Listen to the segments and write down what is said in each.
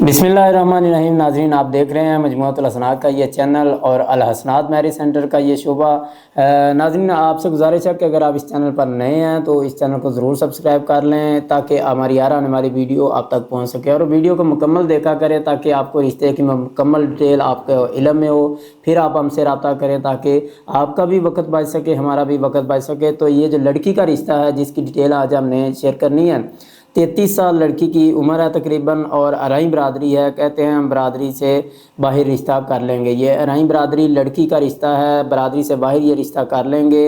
बिस्मिल्लाहिर्रहमानिर्रहीम। नाज़रीन, आप देख रहे हैं मजमूअतुल हसनात का ये चैनल और अल हसनात मैरिज सेंटर का ये शोबा। नाज़रीन, आपसे गुजारिश है कि अगर आप इस चैनल पर नए हैं तो इस चैनल को ज़रूर सब्सक्राइब कर लें ताकि हमारी यार आने वाली वीडियो आप तक पहुंच सके, और वीडियो को मुकम्मल देखा करें ताकि आपको रिश्ते की मुकम्मल डिटेल आपके इल्म में हो। फिर आप हमसे रब्ता करें ताकि आपका भी वक्त बच सके, हमारा भी वक्त बच सके। तो ये जो लड़की का रिश्ता है जिसकी डिटेल आज हमने शेयर करनी है, 33 साल लड़की की उम्र है तकरीबन, और अराई बरादरी है। कहते हैं हम बरादरी से बाहर रिश्ता कर लेंगे। ये अराई बरादरी लड़की का रिश्ता है, बरादरी से बाहर ये रिश्ता कर लेंगे।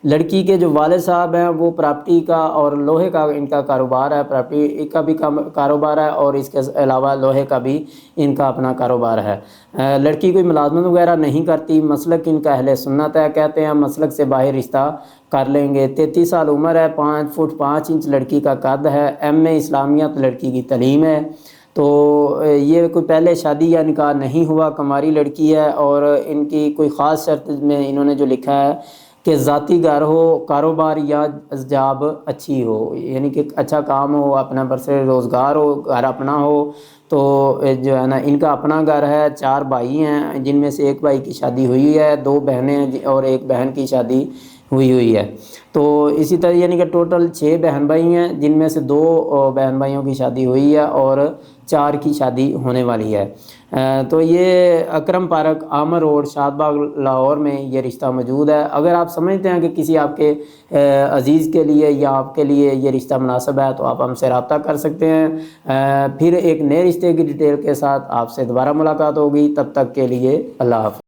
लड़की के जो वालिद साहब हैं वो प्रॉपर्टी का और लोहे का इनका कारोबार है, प्रॉपर्टी का भी कारोबार है और इसके अलावा लोहे का भी इनका अपना कारोबार है। लड़की कोई मुलाजमत वगैरह नहीं करती, मसलक इनका अहले सुन्नत है। कहते हैं मसलक से बाहर रिश्ता कर लेंगे। 33 साल उम्र है, 5 फुट 5 इंच लड़की का कद है, एम.ए. इस्लामियत लड़की की तलीम है। तो ये कोई पहले शादी या निकाह नहीं हुआ, कुंवारी लड़की है। और इनकी कोई ख़ास शर्त में इन्होंने जो लिखा है कि ज़ाती घर हो, कारोबार या जॉब अच्छी हो, यानी कि अच्छा काम हो, अपना बरसर रोज़गार हो, घर अपना हो। तो जो है ना, इनका अपना घर है। 4 भाई हैं जिनमें से एक भाई की शादी हुई है, 2 बहनें और एक बहन की शादी हुई है। तो इसी तरह यानी कि टोटल 6 बहन भाई हैं जिनमें से 2 बहन भाइयों की शादी हुई है और 4 की शादी होने वाली है। तो ये अकरम पार्क, आमर रोड, शादबाग, लाहौर में ये रिश्ता मौजूद है। अगर आप समझते हैं कि किसी आपके अजीज़ के लिए या आपके लिए ये रिश्ता मुनासिब है तो आप हमसे रब्ता कर सकते हैं। फिर एक नए रिश्ते की डिटेल के साथ आपसे दोबारा मुलाकात होगी। तब तक के लिए अल्लाह हाफ़िज़।